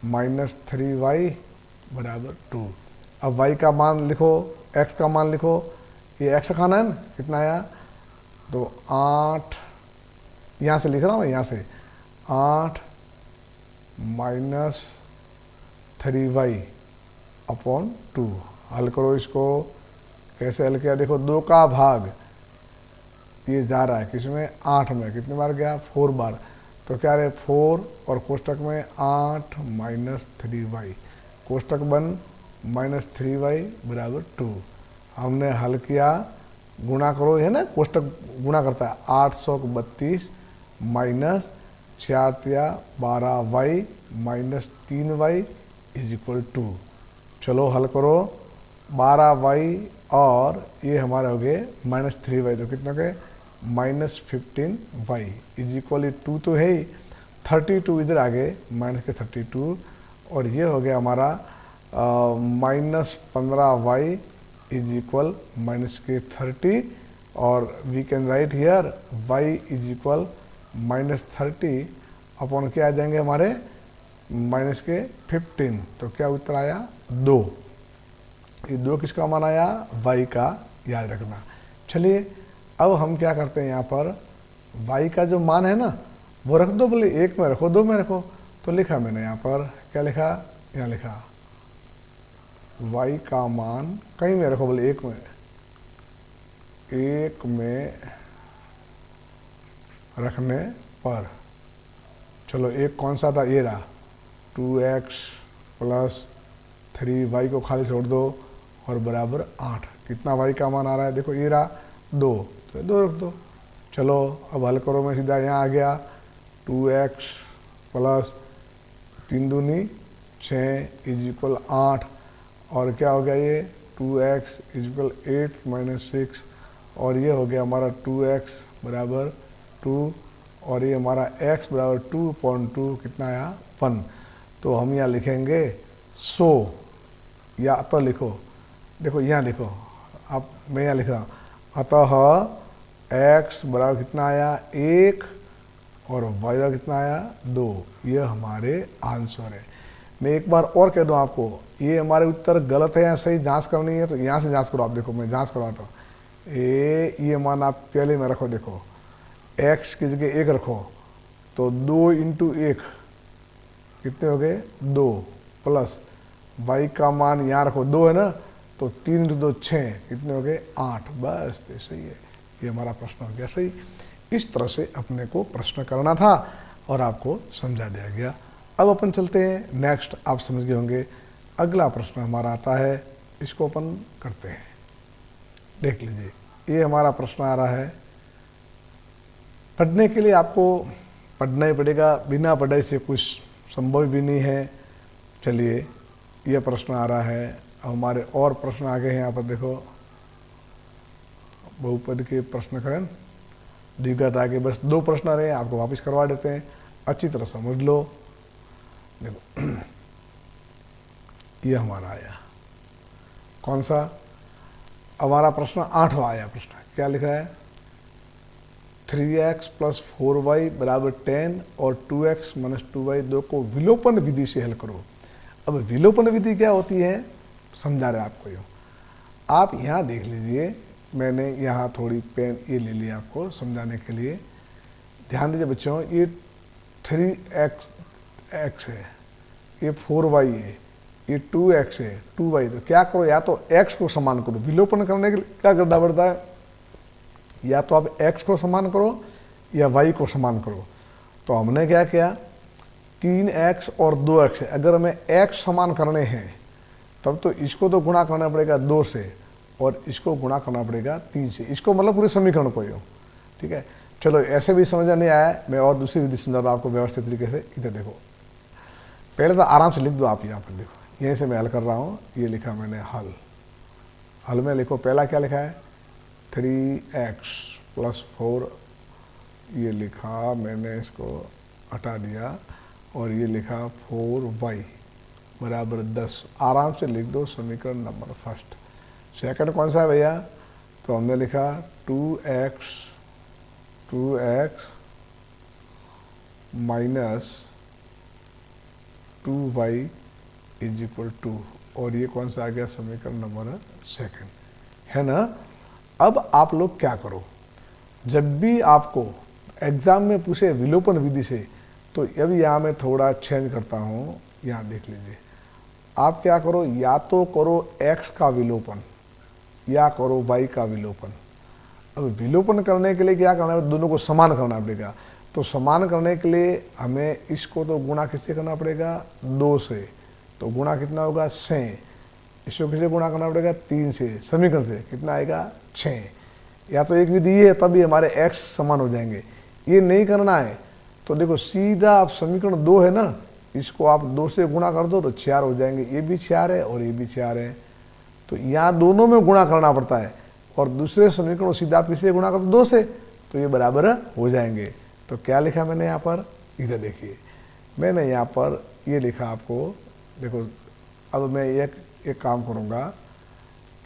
-3y = 2। अब y का मान लिखो, x का मान लिखो, ये x खाना है ना, कितना आया, तो 8, यहाँ से लिख रहा हूँ मैं, यहाँ से 8 - 3y अपॉन 2। हल करो इसको, कैसे हल किया, देखो 2 का भाग ये जा रहा है किसमें, 8 में, कितनी बार गया 4 बार, तो क्या रहे 4 और कोष्टक में 8 - 3y, कोष्टक बन -3y = 2। हमने हल किया गुणा करो, है ना, कोष्टक गुणा करता है। 832 minus 4×12y minus 3y is equal to, चलो हल करो, 12y और ये हमारे हो गए -3y, तो कितना के -15y इज इक्वल टू तो है ही, 32 इधर आ गए -32 और ये हो गया हमारा -15y इज इक्वल -30 और we can write here y is equal -30 upon क्या आ जाएंगे हमारे -15, तो क्या उत्तर आया 2। ये 2 किसका मान आया, y का, याद रखना। चलिए अब हम क्या करते हैं, यहाँ पर y का जो मान है ना वो रख दो, बोले 1 में रखो 2 में रखो, तो लिखा मैंने यहाँ पर, क्या लिखा, यहाँ लिखा y का मान कहीं में रखो, बोले 1 में रखने पर, चलो एक कौन सा था, ये रहा 2x + 3y को खाली छोड़ दो और बराबर 8, कितना y का मान आ रहा है, देखो ये रहा 2, तो 2 रख दो। चलो अब हल करो, मैं सीधा यहाँ आ गया, 2x + 3 दूनी 6 इज इक्वल 8 और क्या हो गया ये 2x इज इक्वल 8 - 6 और ये हो गया हमारा 2x बराबर 2 और ये हमारा x बराबर 2/2 कितना आया 1, तो हम यहाँ लिखेंगे 100, या तो लिखो, देखो यहाँ लिखो, अब मैं यहाँ लिख रहा हूँ, अतः x बराबर कितना आया 1 और y बराबर कितना आया 2, ये हमारे आंसर है। मैं एक बार और कह दूँ आपको, ये हमारे उत्तर गलत है या सही जांच करनी है, तो यहाँ से जांच करो आप, देखो मैं जांच करवाता हूँ। ये मान आप पहले में रखो, देखो x की जगह 1 रखो, तो 2 × 1 कितने हो गए 2 प्लस y का मान यहाँ रखो 2 है ना, तो 3 × 2 6 कितने हो गए 8, बस तो सही है, ये हमारा प्रश्न हो गया सही। इस तरह से अपने को प्रश्न करना था और आपको समझा दिया गया। अब अपन चलते हैं नेक्स्ट, आप समझ गए होंगे। अगला प्रश्न हमारा आता है, इसको अपन करते हैं, देख लीजिए। ये हमारा प्रश्न आ रहा है, पढ़ने के लिए आपको पढ़ना ही पड़ेगा, बिना पढ़ाई से कुछ संभव भी नहीं है। चलिए ये प्रश्न आ रहा है, हमारे और प्रश्न आ गए हैं यहाँ पर, देखो बहुपद के प्रश्न करें, द्विघात आगे बस 2 प्रश्न आ रहे हैं, आपको वापस करवा देते हैं, अच्छी तरह समझ लो। देखो ये हमारा आया कौन सा, हमारा प्रश्न 8वां आया प्रश्न, क्या लिखा है 3x + 4y बराबर 10 और 2x - 2y दो को विलोपन विधि से हल करो। अब विलोपन विधि क्या होती है समझा रहे आपको, यूँ आप यहाँ देख लीजिए, मैंने यहाँ थोड़ी पेन ये ले लिया आपको समझाने के लिए। ध्यान दीजिए बच्चों, ये 3x है, ये 4y है, ये 2x है, 2y, तो क्या करो, या तो x को समान करो, विलोपन करने के लिए क्या करना पड़ता है, या तो आप x को समान करो या y को समान करो। तो हमने क्या किया, 3x और 2x है, अगर हमें x समान करने हैं तब तो इसको तो गुणा करना पड़ेगा 2 से और इसको गुणा करना पड़ेगा 3 से, इसको मतलब पूरे समीकरण को यूँ, ठीक है। चलो ऐसे भी समझ नहीं आया, मैं और दूसरी विधि समझाता हूँ आपको व्यवस्थित तरीके से। इधर देखो, पहले तो आराम से लिख दो आप, यहाँ पर देखो, यहीं से मैं हल कर रहा हूँ, ये लिखा मैंने हल में लिखो, पहला क्या लिखा है 3x + 4, ये लिखा मैंने, इसको हटा दिया और ये लिखा 4y बराबर 10, आराम से लिख दो समीकरण नंबर फर्स्ट। सेकंड कौन सा है भैया, तो हमने लिखा 2x - 2y is equal to, और ये कौन सा आ गया समीकरण नंबर सेकंड, है ना। अब आप लोग क्या करो, जब भी आपको एग्जाम में पूछे विलोपन विधि से, तो अब यहाँ मैं थोड़ा चेंज करता हूँ, यहाँ देख लीजिए, आप क्या करो, या तो करो x का विलोपन या करो y का विलोपन। अब विलोपन करने के लिए क्या करना है, दोनों को समान करना पड़ेगा। तो समान करने के लिए हमें इसको तो गुणा किससे करना पड़ेगा 2 से, तो गुणा कितना होगा 6, इसको किससे गुणा करना पड़ेगा 3 से, समीकरण से कितना आएगा 6, या तो एक विधि है तभी हमारे x समान हो जाएंगे। ये नहीं करना है तो देखो सीधा आप समीकरण 2 है ना, इसको आप 2 से गुणा कर दो तो 4 हो जाएंगे। ये भी 4 है और ये भी 4 है, तो यहाँ दोनों में गुणा करना पड़ता है और दूसरे समीकरण सीधा आप किससे गुणा कर दो 2 से, तो ये बराबर हो जाएंगे। तो क्या लिखा मैंने यहाँ पर, इधर देखिए मैंने यहाँ पर ये लिखा आपको, देखो अब मैं एक काम करूँगा,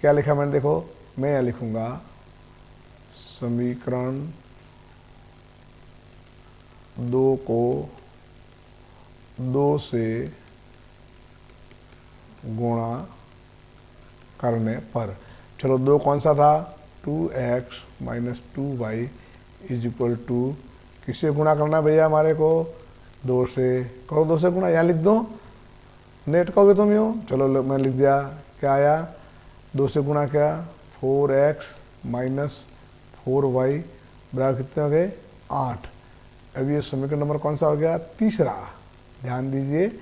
क्या लिखा मैंने, देखो मैं यहाँ लिखूँगा समीकरण 2 को 2 से गुणा करने पर, चलो 2 कौन सा था, 2x minus 2y is equal to, किससे गुणा करना है भैया हमारे को, 2 से, करो 2 से गुणा, यहाँ लिख दो, नेट कहोगे तुम यूँ, चलो मैं लिख दिया, क्या आया, 2 से गुणा क्या, 4x माइनस 4y बराबर कितने हो गए 8। अब ये समीकरण नंबर कौन सा हो गया, तीसरा। ध्यान दीजिए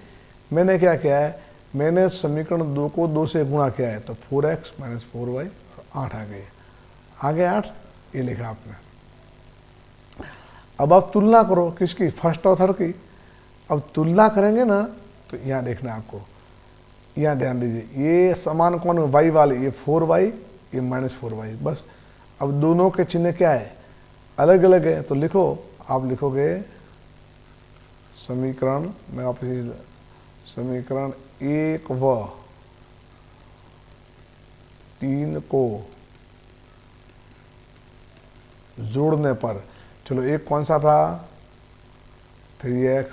मैंने क्या किया है, मैंने समीकरण 2 को 2 से गुणा किया है तो 4x माइनस 4y 8 आ गए 8, ये लिखा आपने। अब आप तुलना करो किसकी, फर्स्ट और थर्ड की। अब तुलना करेंगे ना तो यहाँ देखना आपको, यहाँ ध्यान दीजिए, ये समान कौन है, y वाले, ये 4y ये माइनस 4y, बस। अब दोनों के चिन्ह क्या है, अलग अलग है, तो लिखो, आप लिखोगे समीकरण, मैं वापस समीकरण 1 व 3 को जोड़ने पर, चलो एक कौन सा था, 3x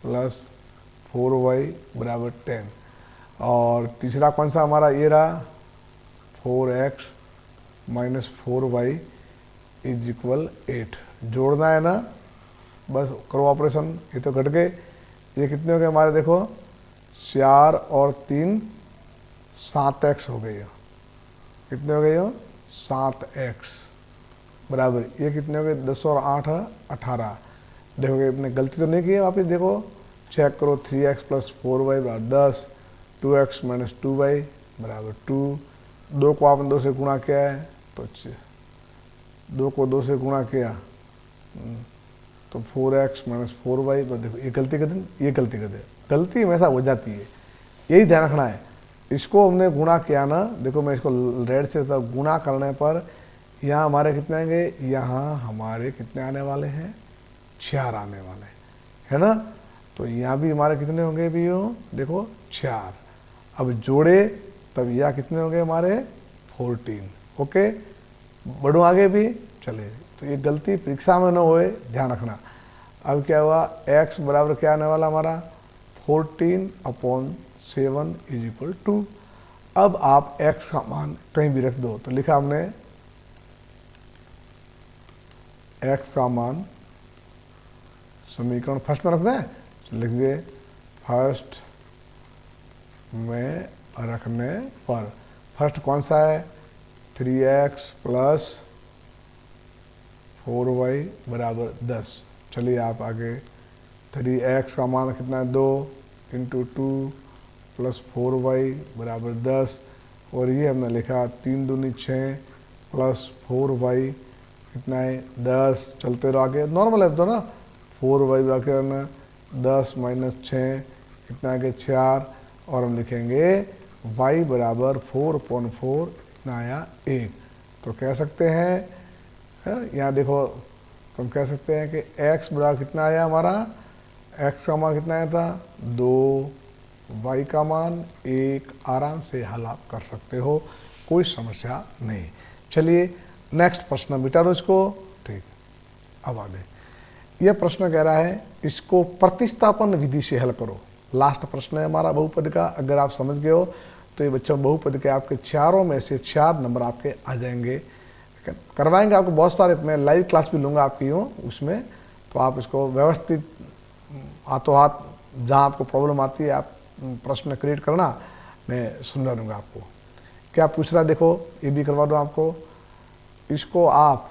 प्लस 4y बराबर 10, और तीसरा कौन सा हमारा ये रहा, 4x minus 4y is equal 8। जोड़ना है ना, बस करो ऑपरेशन, ये तो घट गए, ये कितने हो गए हमारे, देखो 4 और 3 7x हो गई, कितने हो गए हो 7x बराबर, ये कितने हो गए 10 और 8 18। देखोगे अपने गलती तो नहीं की है, वापस देखो चेक करो, 3x प्लस 4y बराबर 10, 2x माइनस 2y बराबर 2, 2 को आपने 2 से गुणा किया है तो 2 को 2 से गुणा किया तो 4x माइनस 4y, पर देखो ये गलती कर दें, ये गलती कर दे, गलती हमेशा हो जाती है, यही ध्यान रखना है। इसको हमने गुणा किया ना, देखो मैं इसको रेड से तो गुणा करने पर यहाँ हमारे कितने आएंगे, यहाँ हमारे कितने आने वाले हैं, 4 आने वाले है ना, तो यहाँ भी हमारे कितने होंगे भी हो, देखो 4। अब जोड़े तब यह कितने होंगे हमारे 14। ओके, बढ़ो आगे भी चले, तो ये गलती परीक्षा में न होए, ध्यान रखना। अब क्या हुआ, x बराबर क्या आने वाला हमारा 14/7 इज इक्वल टू। अब आप x का मान कहीं भी रख दो, तो लिखा हमने x का मान समीकरण फर्स्ट में रख दें, तो लिख दिए फर्स्ट में रखने पर, फर्स्ट कौन सा है 3x प्लस 4y बराबर 10। चलिए आप आगे, 3x का मान कितना है 2 इंटू 2 प्लस 4y बराबर 10, और ये हमने लिखा 3 दूनी 6 प्लस 4y कितना है 10। चलते रहो आगे, नॉर्मल है तो ना, 4y बराबर 10 माइनस 6 कितना आगे 4, और हम लिखेंगे y बराबर 4/4 कितना आया 1। तो कह सकते हैं, यहाँ देखो तो हम कह सकते हैं कि x बराबर कितना आया हमारा, x का मान कितना आया था 2, y का मान 1, आराम से हल आप कर सकते हो, कोई समस्या नहीं। चलिए नेक्स्ट प्रश्न मिटा दो इसको, ठीक। अब आगे यह प्रश्न कह रहा है इसको प्रतिस्थापन विधि से हल करो। लास्ट प्रश्न है हमारा बहुपद का, अगर आप समझ गए हो तो ये बच्चों बहुपद के आपके चारों में से 4 नंबर आपके आ जाएंगे। करवाएंगे आपको बहुत सारे, मैं लाइव क्लास भी लूँगा आपकी हूँ उसमें, तो आप इसको व्यवस्थित हाथों हाथ जहाँ आपको प्रॉब्लम आती है आप प्रश्न क्रिएट करना, मैं सुनना दूँगा आपको। क्या पूछ रहा देखो, ये भी करवा दूँ आपको, इसको आप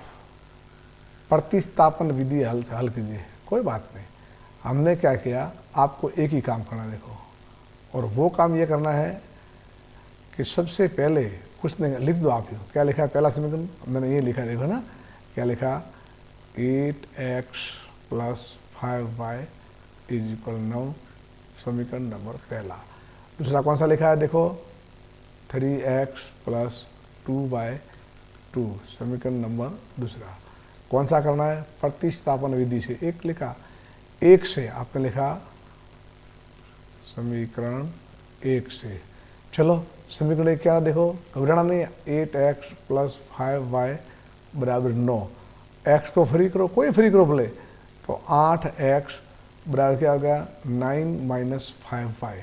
प्रतिस्थापन विधि हल कीजिए, कोई बात नहीं। हमने क्या किया, आपको एक ही काम करना देखो, और वो काम ये करना है कि सबसे पहले कुछ नहीं, लिख दो आप। क्या लिखा है पहला समीकरण? मैंने ये लिखा, देखो ना क्या लिखा, 8x + 5y = 9, समीकरण नंबर पहला। दूसरा कौन सा लिखा है देखो, 3x + 2y 2, समीकरण नंबर दूसरा। कौन सा करना है? प्रतिस्थापन विधि से। एक लिखा, एक से आपने लिखा समीकरण एक से। चलो समीकरण एक क्या देखो, घबराना नहीं, 8x + 5y = 9। x को फ्री करो, कोई फ्री करो बोले, तो 8x बराबर क्या हो गया, 9 - 5y।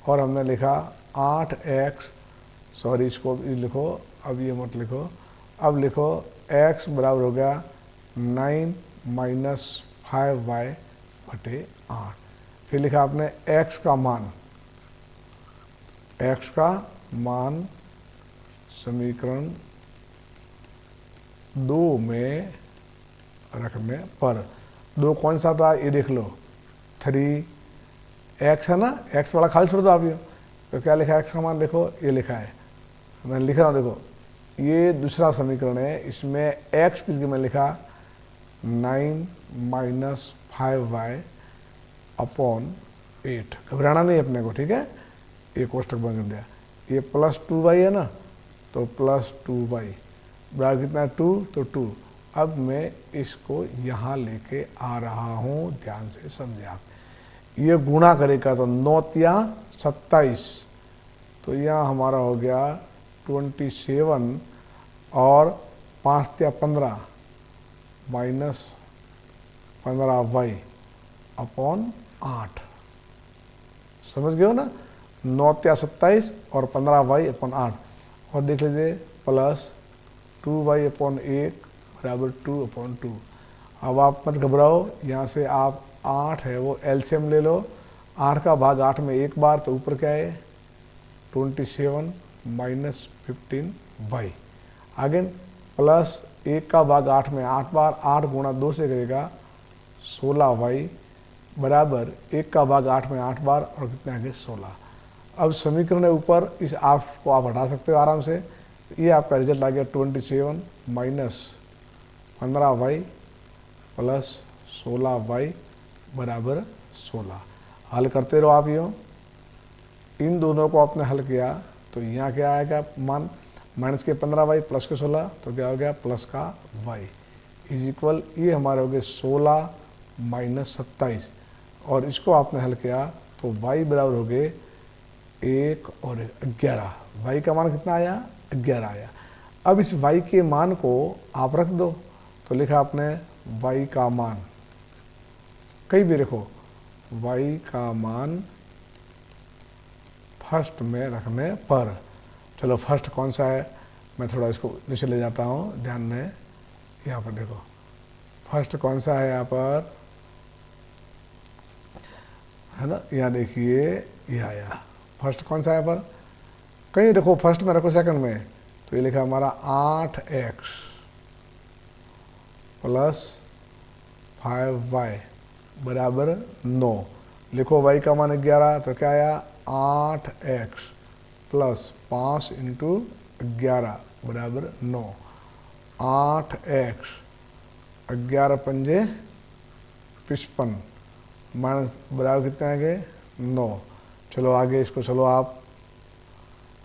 और हमने लिखा 8x, सॉरी इसको भी लिखो, अब ये मत लिखो, अब लिखो x बराबर हो गया 9 - 5y / 8। फिर लिखा आपने x का मान समीकरण 2 में रखने पर। 2 कौन सा था ये देख लो, 3x है ना, x वाला खाली छोड़ दो आप। ये तो क्या लिखा है, x का मान देखो, ये लिखा है, मैंने लिखा हूँ देखो, ये दूसरा समीकरण है, इसमें x किसके में लिखा 9 - 5y / 8। घबराना नहीं अपने को, ठीक है। ये कोष्टक बंद कर दिया, ये +2y है ना, तो +2y बराबर कितना है 2, तो 2। अब मैं इसको यहाँ लेके आ रहा हूँ, ध्यान से समझे आप। ये गुणा करेगा तो 9 × 27, तो यहाँ हमारा हो गया 27, और 5 × 15 -15y / 8। समझ गए हो ना, 9 × 27 और 15y / 8। और देख लीजिए +2y / 1 = 2/2। अब आप मत घबराओ, यहाँ से आप 8 है वो एलसीएम ले लो, 8 का भाग 8 में एक बार, तो ऊपर क्या है 27 - 15y। आगे +1 का भाग 8 में 8 बार, 8 गुणा 2 से करेगा 16y बराबर 1 का भाग 8 में 8 बार, और कितने आगे 16। अब समीकरण है ऊपर, इस 8 को आप हटा सकते हो आराम से। ये आपका रिजल्ट आ गया 27 - 15y + 16y = 16। हल करते रहो आप यूँ, इन दोनों को आपने हल किया तो यहाँ क्या आएगा मान, -15y + 16, तो क्या हो गया प्लस का y = ये हमारे हो गए 16 - 27। और इसको आपने हल किया तो y बराबर हो गए 1 और 11। y का मान कितना आया, 11 आया। अब इस y के मान को आप रख दो, तो लिखा आपने y का मान, कहीं भी रखो, y का मान फर्स्ट में रखने पर। चलो फर्स्ट कौन सा है, मैं थोड़ा इसको नीचे ले जाता हूँ, ध्यान में, यहाँ पर देखो फर्स्ट कौन सा है यहाँ पर, है ना, यहाँ देखिए ये आया फर्स्ट कौन सा है पर, कहीं रखो फर्स्ट में रखो सेकंड में, तो ये लिखा हमारा 8x + 5y = 9। लिखो y का मान 11, तो क्या आया 8x + 5 × 11 = 9। 8x 11 × 5 = 55 माइनस बराबर कितना आगे 9। चलो आगे इसको, चलो आप,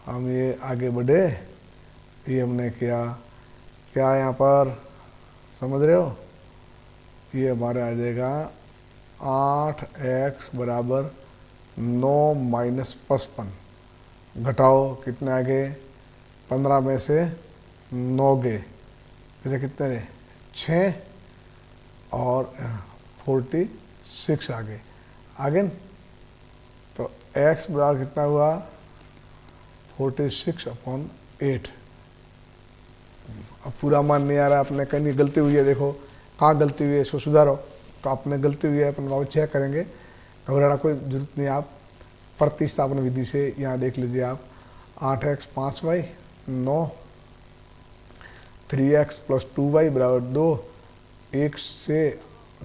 हम ये आगे बढ़े, ये हमने किया क्या यहाँ पर, समझ रहे हो, ये हमारे आ जाएगा 8x = 9 - 55, घटाओ कितने आगे 15 में से 9 गए, जैसे कितने ने 6 और 46 आगे आगे, तो x बराबर कितना हुआ 46/8। अब पूरा मान नहीं आ रहा, अपने कहीं गलती हुई है, देखो कहाँ गलती हुई है, इसको सुधारो। तो आपने गलती हुई है अपन बाबू चेक करेंगे, घबराना कोई जरूरत नहीं। आप प्रतिस्थापन विधि से यहाँ देख लीजिए आप, 8x 5y 9, 3x + 2y = 2, 1 से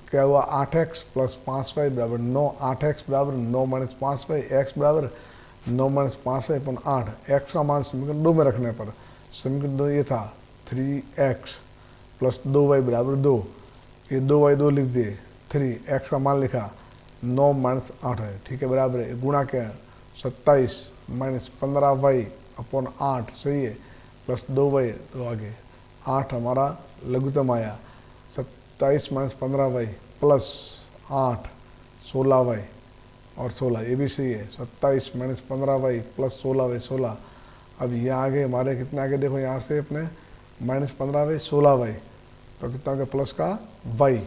क्या हुआ 8x + 5y = 9, 8x = 9 - 5y, x = 9 minus 5 है अपन 8। एक्स का मान समीकरण 2 में रखने पर समीकरण 2 ये था 3x प्लस 2y बराबर 2। ये 2y 2 लिख दिए, 3x का मान लिखा, 9 माइनस 8 है, ठीक है, बराबर है, गुणा क्या 27 माइनस 15y अपॉन 8, सही है, प्लस 2y तो आगे 8 हमारा लघुत्तम आया, 27 माइनस 15y प्लस 8 16y और 16, ये भी सही है, 27 माइनस 15y प्लस 16y 16। अब यहाँ आगे हमारे कितने आगे देखो, यहाँ से अपने माइनस 15y 16y, तो कितना हो गया प्लस का y,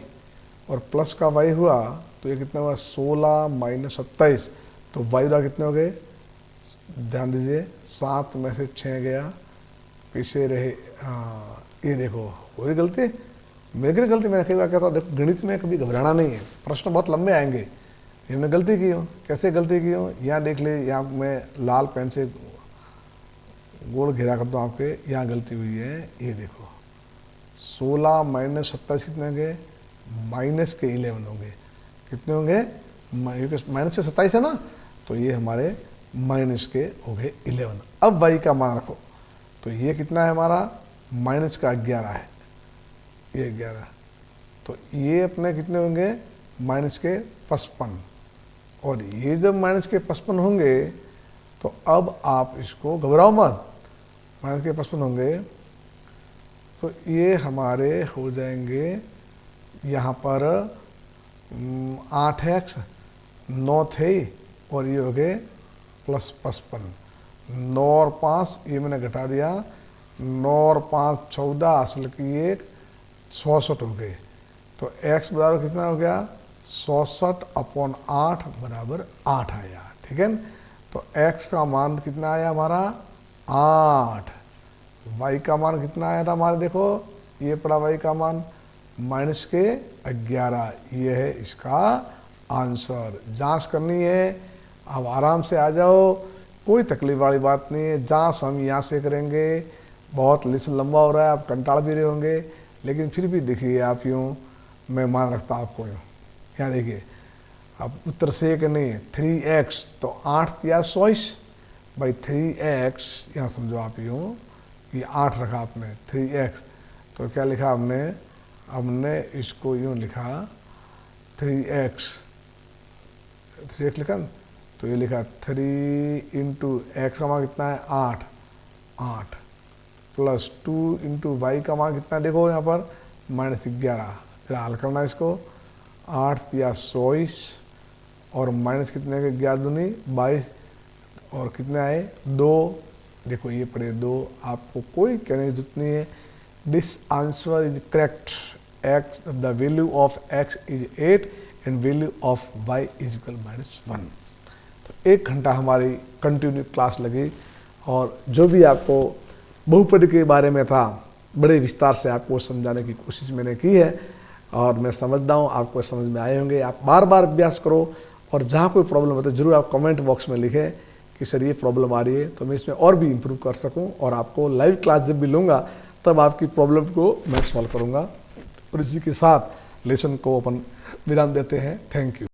और प्लस का y हुआ तो ये कितना हुआ 16 माइनस 27, तो y उड़ा कितने हो गए, ध्यान दीजिए 7 में से 6 गया, पीछे रहे, हाँ ये देखो वही गलती, मेरी गलती, मैं कई बार कहता हूँ देखो गणित में कभी घबराना नहीं है, प्रश्न बहुत लंबे आएंगे, ये मैंने गलती की हूँ, कैसे गलती की हूँ, यहाँ देख ले, यहाँ मैं लाल पेन से गोल घेरा करता हूँ आपके, यहाँ गलती हुई है, ये देखो 16 माइनस 27 कितने होंगे, माइनस के 11 होंगे, कितने होंगे, माइनस से 27 है ना, तो ये हमारे माइनस के हो गए 11। अब y का मान रखो, तो ये कितना है हमारा माइनस का 11 है, ये 11, तो ये अपने कितने होंगे माइनस के 55, और ये जब माइनस के 55 होंगे तो अब आप इसको घबराओ मत, माइनस के 55 होंगे तो ये हमारे हो जाएंगे यहाँ पर 8x 9 थे और ये हो गए प्लस 55, 9 और 5 ये मैंने घटा दिया, 9 और 5 14, असल की ये 66 हो गए, तो x बराबर कितना हो गया 66 अपॉन 8 बराबर 8 आया, ठीक है, तो x का मान कितना आया हमारा 8, y का मान कितना आया था हमारे, देखो ये पड़ा y का मान माइनस के 11, ये है इसका आंसर। जांच करनी है, अब आराम से आ जाओ, कोई तकलीफ वाली बात नहीं है, जांच हम यहाँ से करेंगे, बहुत लेसन लंबा हो रहा है, आप कंटाल भी रहे होंगे, लेकिन फिर भी देखिए आप यूँ, मैं मान रखता आपको यूँ, यहाँ देखिए अब उत्तर से कि नहीं, 3x तो 8 या 24 भाई 3x, यहाँ समझो आप यूँ, ये 8 रखा आपने 3x, तो क्या लिखा हमने इसको यूँ लिखा 3x लिखा, तो ये लिखा 3 इंटू एक्स का मान कितना है 8 प्लस 2 इंटू वाई का मान कितना है, देखो यहाँ पर माइनस 11, फिर हल करना इसको, 8 या 24 और माइनस कितने के 11 दूनी 22 और कितने आए 2, देखो ये पड़े 2, आपको कोई कहने की जरूरत नहीं है, this answer is correct, x the value of x is 8 and value of y is equal -1। तो 1 घंटा हमारी कंटिन्यू क्लास लगी और जो भी आपको बहुपद के बारे में था बड़े विस्तार से आपको समझाने की कोशिश मैंने की है और मैं समझता हूँ आपको समझ में आए होंगे। आप बार बार अभ्यास करो और जहाँ कोई प्रॉब्लम है तो ज़रूर आप कमेंट बॉक्स में लिखें कि सर ये प्रॉब्लम आ रही है, तो मैं इसमें और भी इम्प्रूव कर सकूँ और आपको लाइव क्लास जब भी लूँगा तब आपकी प्रॉब्लम को मैं सॉल्व करूँगा। और इसी के साथ लेसन को अपन विराम देते हैं। Thank you.